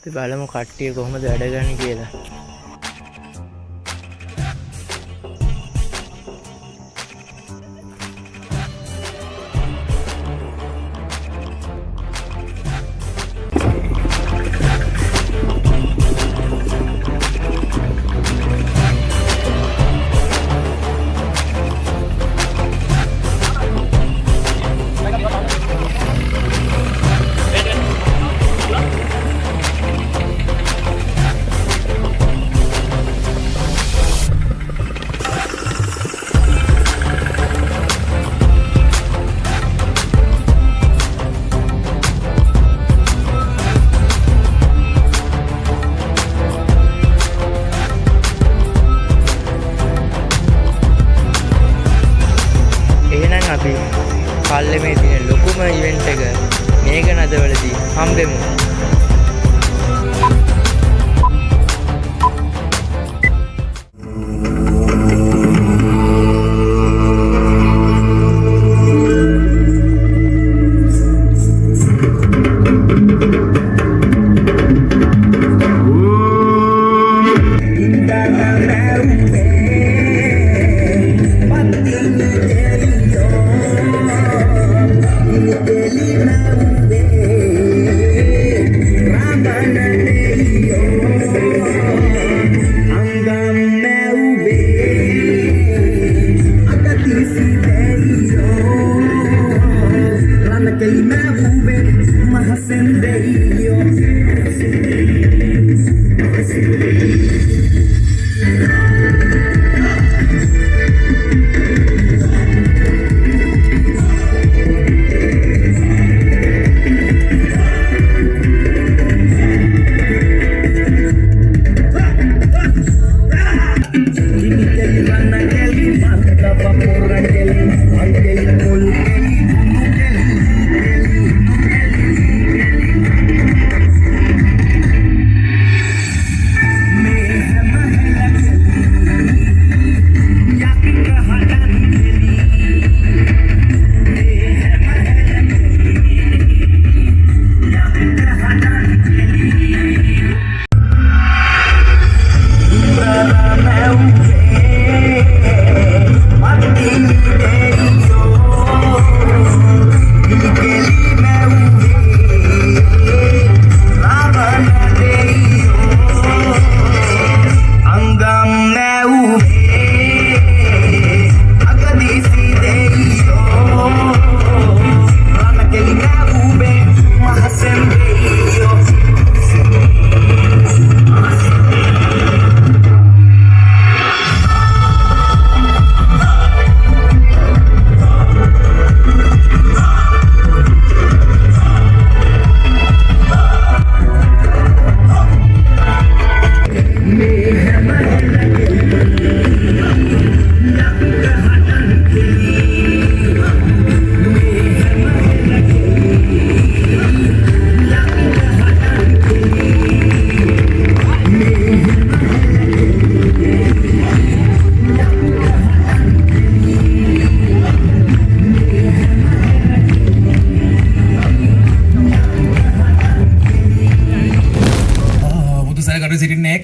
අපි බලමු කට්ටිය කොහොමද වැඩ ගන්න කියලා. අපි පල්ලමේ තියෙන ලොකුම ඉවෙන්ට් එක මේඝනදවලදී හම්බෙමු.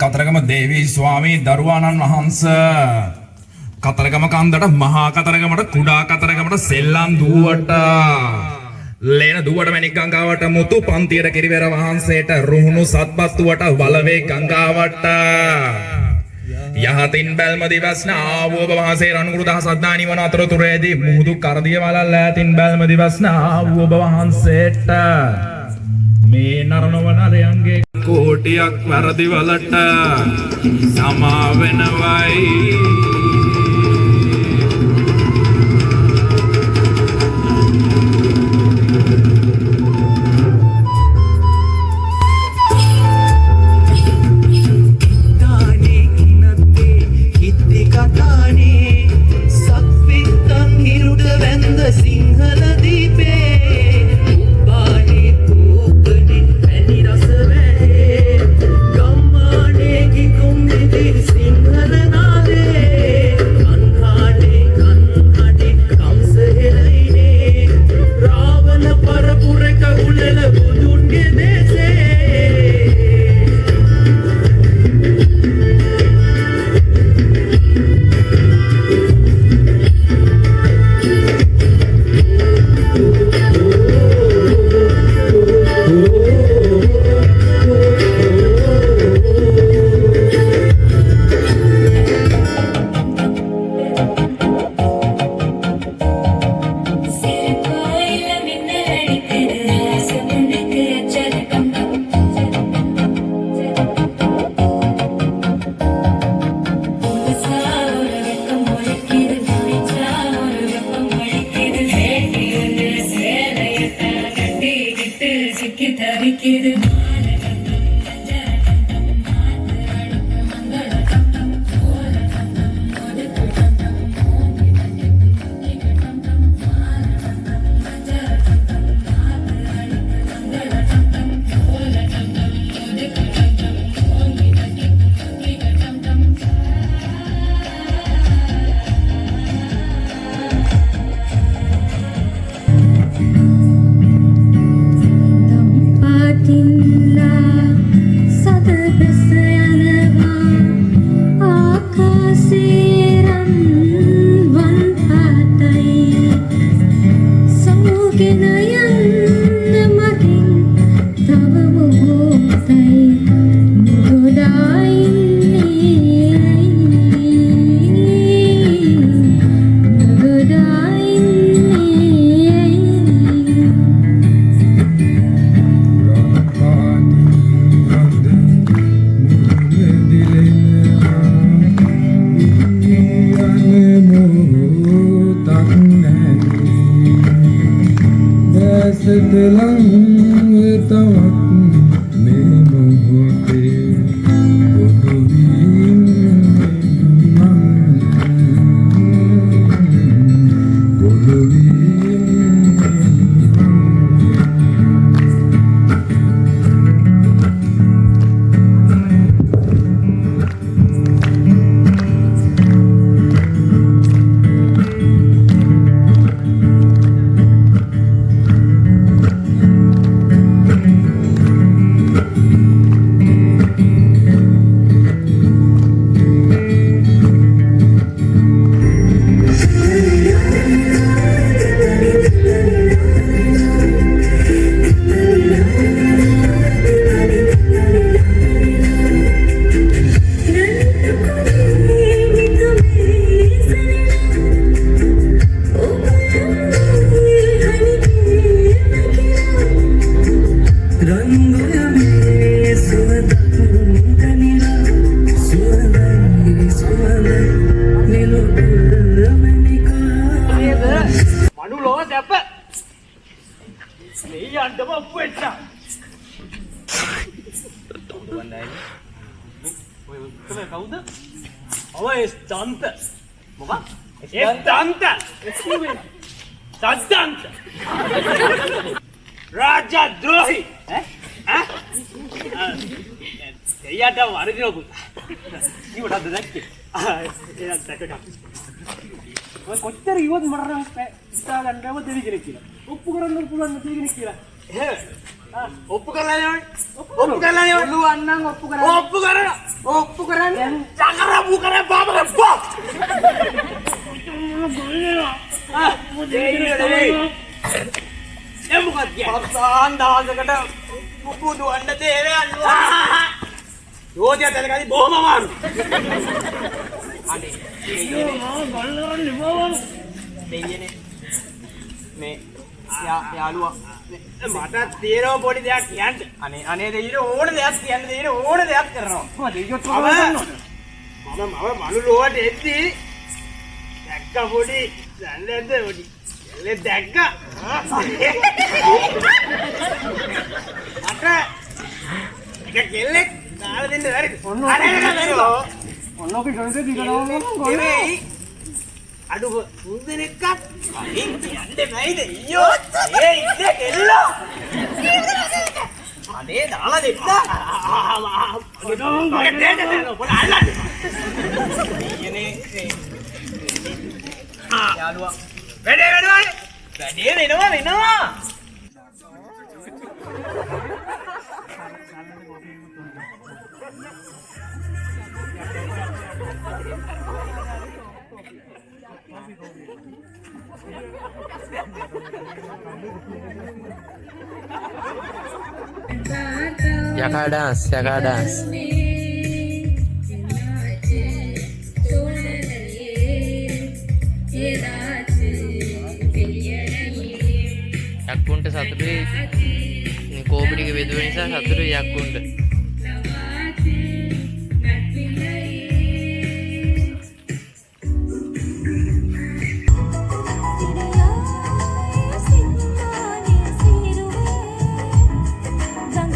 කතරගම දේවී ස්වාමී දරුවාණන් වහන්සේ කතරගම කන්දට මහා කතරගමට කුඩා කතරගමට සෙල්ලම් දුවට ලේන දුවට මැණික් ගංගාවට මුතු පන්තියට කිරිවෙර වහන්සේට රුහුණු සත්පත්තුවට වලවේ ගංගාවට යහතින් බැල්ම දිවස්න ආවෝබ වහන්සේ රණුගුරු දහසක් දා නිවන අතරතුරේදී මුහුදු කරදිය වලල් ඈතින් බැල්ම දිවස්න ආවෝබ වහන්සේට මේ නරණවන රයන්ගේ කෝටියක් වැරදි වලට සමා වෙනවයි. Singhal naade රාජද්‍රෝහි එයාට වරදිනවා පුතා. ඉවටද දැක්කේ? එයා දැක්කා. ඔය කොච්චර ඉවත් මරණ ඉස්සා ගන්නව දෙවි කෙනෙක් කියලා. ඔප්පු කරන්න පුළුවන් දෙවි කෙනෙක් කියලා. එහෙම. ඔප්පු කරලා යන්නේ. ඔප්පු කරලා යන්නේ. පුළුවන් නම් ඔප්පු කරන්න. ඔප්පු කරන්න. ඔප්පු කරන්න. චකරපු කරේ බාබා බා. ඒ මොකක්ද කියන්නේ? පස්සාන් දවසකට පුපුදු වන්න තේරෙ අල්ලුවා. යෝධයා තලකදී බොහොම අමාරු. අනේ දෙයියනේ ගල්ලරන් ලිබවන දෙයියනේ මේ යාළුවා මට තේරෙව පොඩි දෙයක් කියන්න. අනේ දෙයියනේ ඕන දෙයක් කියන්න දෙයියනේ ඕන දෙයක් කරනවා. මම දෙයියොත් කරනවා. මම මලු ලෝවට එද්දී දැක්ක පොඩි දැල්ලෙන්ද පොඩි එල්ලේ දැක්ක. අට එක කෙල්ලෙක් දාලා දෙන්න බැරිද? ඔන්නෝක ෂොන්සේ දිගනවා නෙමෙයි. අඩු මුන්දෙනෙක්ක් අයින් යන්නේ නැයිද? අයියෝ ඒ ඉන්නේ කෙල්ලෝ. අනේ දාලා දෙන්න. පොඩ අල්ලන්න. ඉයනේ යාළුවා වැඩේ වෙනවා. යකා ඩාන්ස් යක්කුන්ට සතුටුයි කෝපිටික වෙදුව නිසා සතුටුයි යක්කුන්ට. Dang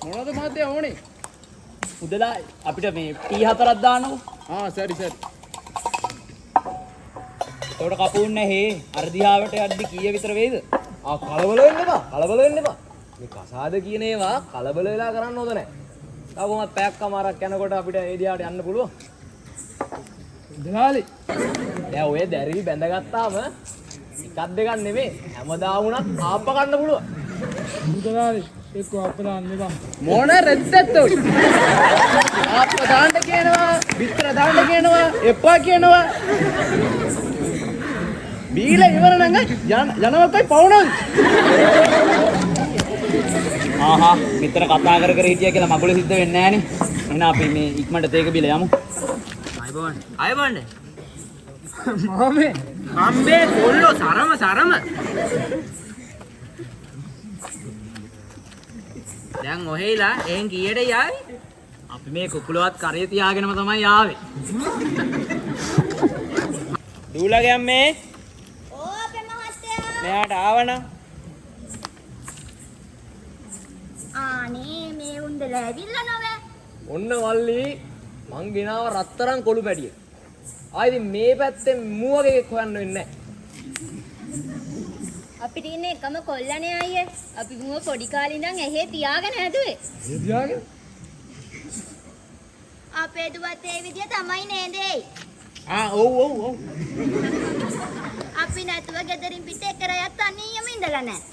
මොනවද මහත්තයා ඕනේ? උදලා අපිට මේ P4ක් දාන්නකො. සරි. ඒකට කපුන්නේ හේ අර දිහාවට යද්දි කීය විතර වෙයිද? කලබල වෙන්න එපා. මේ කසාද කියන ඒවා කලබල වෙලා කරන්න හොඳ නැහැ. තව කොහොමද පැයක් කමාරක් යනකොට අපිට ඒ දිහාට යන්න පුළුවන්. උදලාලි දැන් ඔය දැරිවි බැඳගත්තාම එකක් දෙකක් නෙමෙයි හැමදාම වුණත් ආප්ප ගන්න පුළුවන්. උදලාලි එක්ක අප දාන්න එපා. මොන රෙද්දත් ඔය. ආප්ප දාන්න කියනවා, විතර දාන්න කියනවා, එපා කියනවා. බීලා ඉවර නම් යනවකයි පවුනන්. විතර කතා කර හිටියා කියලා මගුල සිද්ධ වෙන්නේ නැහනේ. එහෙනම් අපි මේ ඉක්මනට තේක බිල යමු. අයබෝන්න මාමේ අම්බේ කොල්ලෝ සරම දැන් ඔහෙයිලා එහෙන් කීයට යාවි? අපි මේ කුකුලවත් කරේ තියාගෙනම තමයි ආවේ. දූලගේ අම්මේ ඕ අපේ මහත්තයා. මෙයාට ආවනම් ආනේ මේ උන්දලා ඇවිල්ලා නොවේ. ඔන්න වල්ලි මං ගෙනාව රත්තරන් කොළු පැටිය. ආයිද මේ පැත්තෙන් මුවගෙක් හොයන්න වෙන්නේ නැහැ. අපිට ඉන්නේ එකම කොල්ලනේ අයියේ. අපි මුව පොඩි කාලේ ඉඳන් ඇහි තියාගෙන හැදුවේ. තියාගෙන? අපේ දුවත් ඒ විදිය තමයි නේද? ඔව් අපි නැතුව ගෙදරින් පිට එක රැයක් තනියම ඉඳලා නැහැ.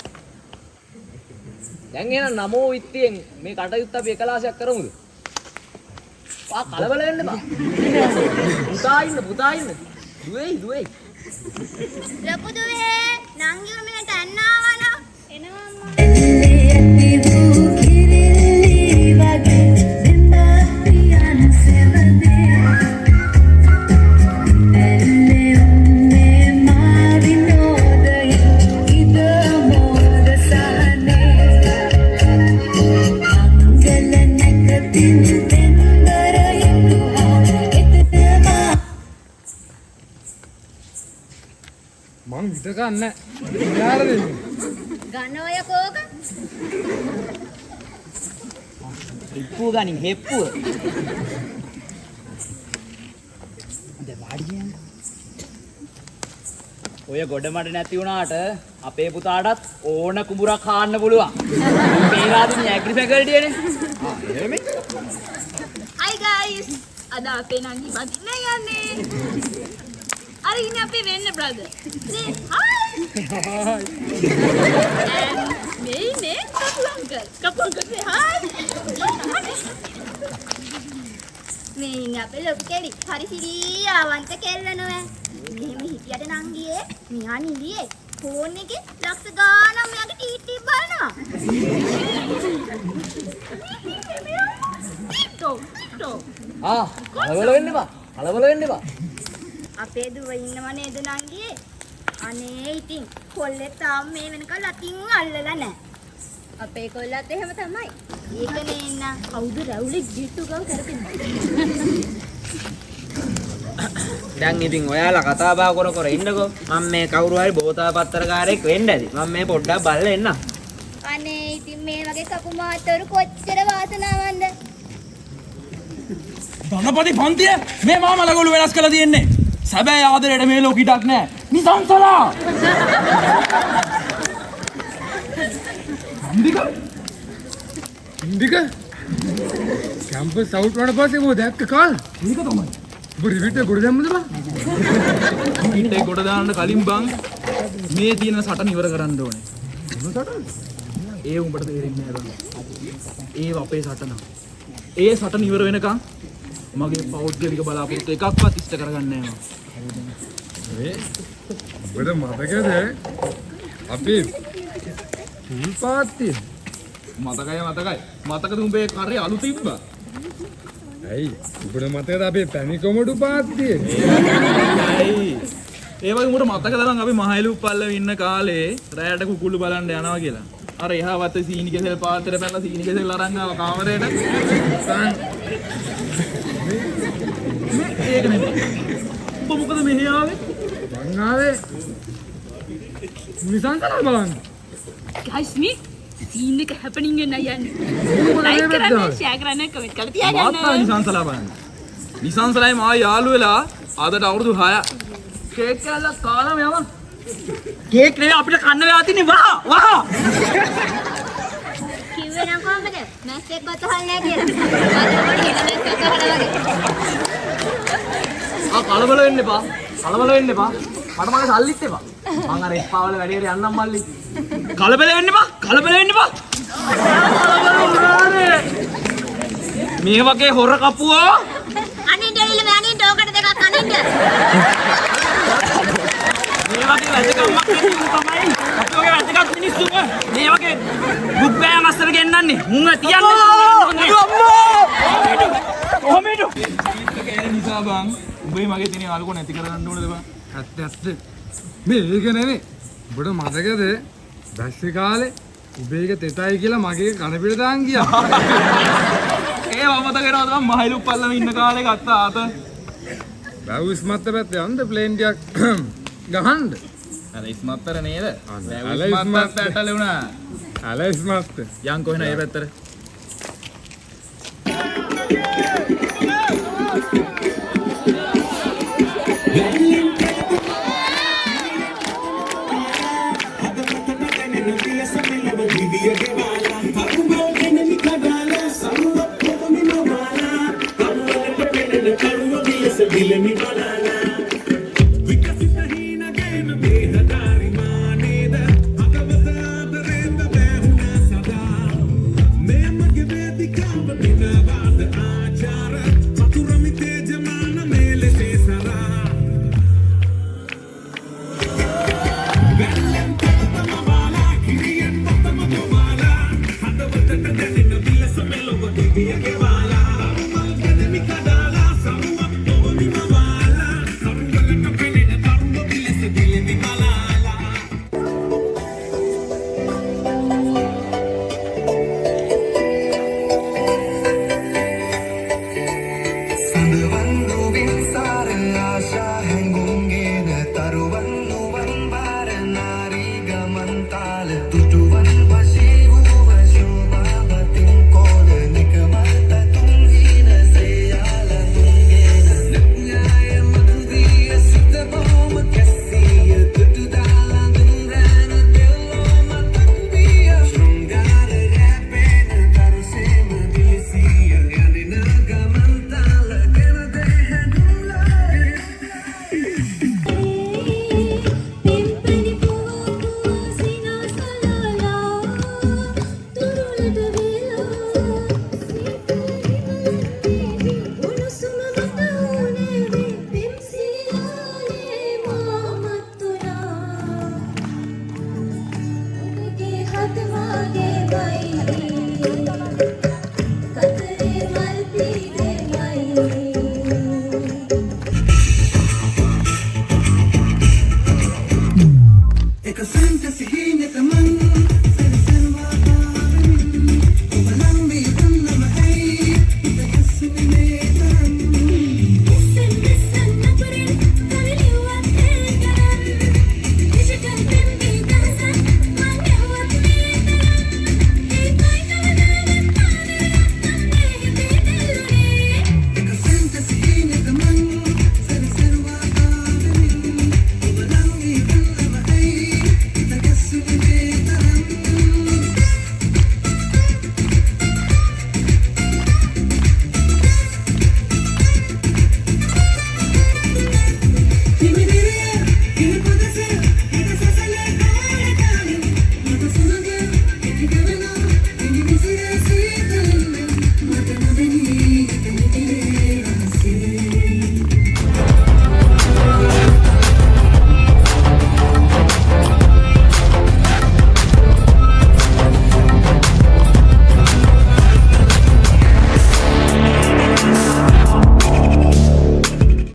දැන් එහෙනම් නමෝ විත්තියෙන් මේ කටයුත්ත අපි එකලාසයක් කරමුද? කලබල වෙන්න බා. පුතා ඉන්න. දුවේයි. ලොකු දුවේ නංගිව මෙන්නට අන්න ආවා නා. එනවා අම්මා. මං හිත ගන්න. යාර දෙන්නේ. ගන්න ඔය කෝක. ඉප්පුව ගනින් හෙප්පුව. දැන් වාඩියෙන්. ඔය ගොඩ මඩ නැති වුණාට අපේ පුතාටත් ඕන කුඹුරක් හාන්න පුළුවන්. මේ රාදිනේ ඇග්‍රි ෆැකල්ටියනේ. එහෙමයි. Hi guys. අද අපේ නංගි බඳින්න යන්නේ. අර ඉන්නේ අපේ වෙන්න brother. Say hi. මේ කපු අංකල් say hi. මේ ඉන්නේ අපේ ලොකු කෙලි. හරි සිරියාවන්ත කෙල්ල නෝ. මෙහෙම හිටියට නංගියේ මියා නිදියේ ෆෝන් එකේ ලක්ෂ ගාණක් මෙයාගේ ටීටී බලනවා. කලබල වෙන්න එපා. අපේ දුව ඉන්නව නේද නංගියේ? අනේ ඉතින් කොල්ලේ තාම මේ වෙනකල් අතින් අල්ලලා නැහැ. අපේ කොල්ලත් එහෙම තමයි. ඒක නේන්න කවුද රැවුලේ ගිට්ටු ගව කරපින්නේ. දැන් ඉතින් ඔයාලා කතා බහ කර ඉන්නකෝ. මම මේ කවුරු හරි බෝතා පත්තරකාරයෙක් වෙන්න ඇති. මම මේ පොඩ්ඩක් බලලා එන්නම්. අනේ ඉතින් මේ වගේ කපු මාතවරු කොච්චර වාසනාවන්ද? ධනපති පන්තිය මේ මාමලගොළු වෙනස් කරලා තියෙන්නේ. සැබෑ ආදරයට මේ ලෝකෙටක් නෑ. නිසංසලා. ඉන්දික කැම්පස් අවුට් වුණාට පස්සේ මොකද දැක්ක කාල? ඒක තමයි. ඔබ රිවිට් එක ගොඩ දැම්මද බං? ඊට ගොඩ දාන්න කලින් බං මේ තියෙන සටන ඉවර කරන්න ඕනේ. ඒ උඹට තේරෙන්නේ නෑ බං. ඒ අපේ සටන. ඒ සටන ඉවර වෙනකන් මගේ පෞද්ගලික බලාපොරොත්තු එකක්වත් ඉෂ්ට කරගන්නේ නෑ මම. ඔබට මතකද අපි පූල් පාත්තිය? මතකයි. මතකද උඹේ කරේ අලු තිබ්බා? ඇයි ඔබට මතකද අපේ පැණි කොමඩු පාත්තිය? ඇයි? ඒ වගේ උඹට මතකද නම් අපි මහයිලු පල්ලව ඉන්න කාලේ රැයට කුකුළු බලන්න යනවා කියලා. අර එහා වත්තේ සීනි කෙසෙල් පාත්‍රය පැනලා සීනි කෙසෙල් අරන් ආව කාමරේට. ඒක නෙමෙයි. උඹ මොකද මෙහෙ ආවේ? මං ආවේ නිසංසලා බලන්න. Guys, me? සීන් එක හැපනින් වෙන්න යන්නේ. ලයික් කරන්න, ෂෙයා කරන්න, කමෙන්ට් කරලා තියාගන්න. මාත්තා නිසංසලා බලන්න. නිසංසලයි මා යාළු වෙලා අදට අවුරුදු 6ක්. කේක් කෑල්ලක් කාලාම යවන්න. කේක් නෙවෙයි අපිට කන්න වෙලා තින්නේ වහ. කිව්වේ නම් කොහමද? මැස් එක්කවත් අහන්නේ නැහැ කියලා. මම හෙන මැස් එක්ක අහලා වගේ. කලබල වෙන්න එපා. මට මගේ සල්ලිත් එපා. මං අර එප්පාවල වැඩේට යන්නම් මල්ලි. කලබල වෙන්න එපා. මේ වගේ හොර කපුවෝ අනේ දෙවිල මෑණි ඩෝකට දෙකක් අනින්න. මේ වගේ වැදගත්මක් තමයි අපි වගේ වැදගත් මිනිස්සු මේ වගේ බුබ්බෑන් අස්සර ගෙන්නන්නේ මුංග තියන්නේ කොහොමද කෑනේ නිසා බං උඹේ මගේ තියෙන අලුක නැති කරගන්න ඕනද බං? ඇත්ත මේක නෙමෙයි ඔබට මතකද බැස්සේ කාලේ උබේක තෙතයි කියලා මගේ කන පිට දාන් ගියා. ඒ වමත කරනවද බං මහලු පල්ලම ඉන්න කාලේ ගත්තා ආත. බැව් ඉස්මත්ත පැත්තේ යන්න ප්ලේන් ටිකක් ගහන්න. අර ඉස්මත්තර නේද? අල ඉස්මත්තත් ඇටල වුණා. අල ඉස්මත්ත. යන් කොහෙන ඒ පැත්තට? එක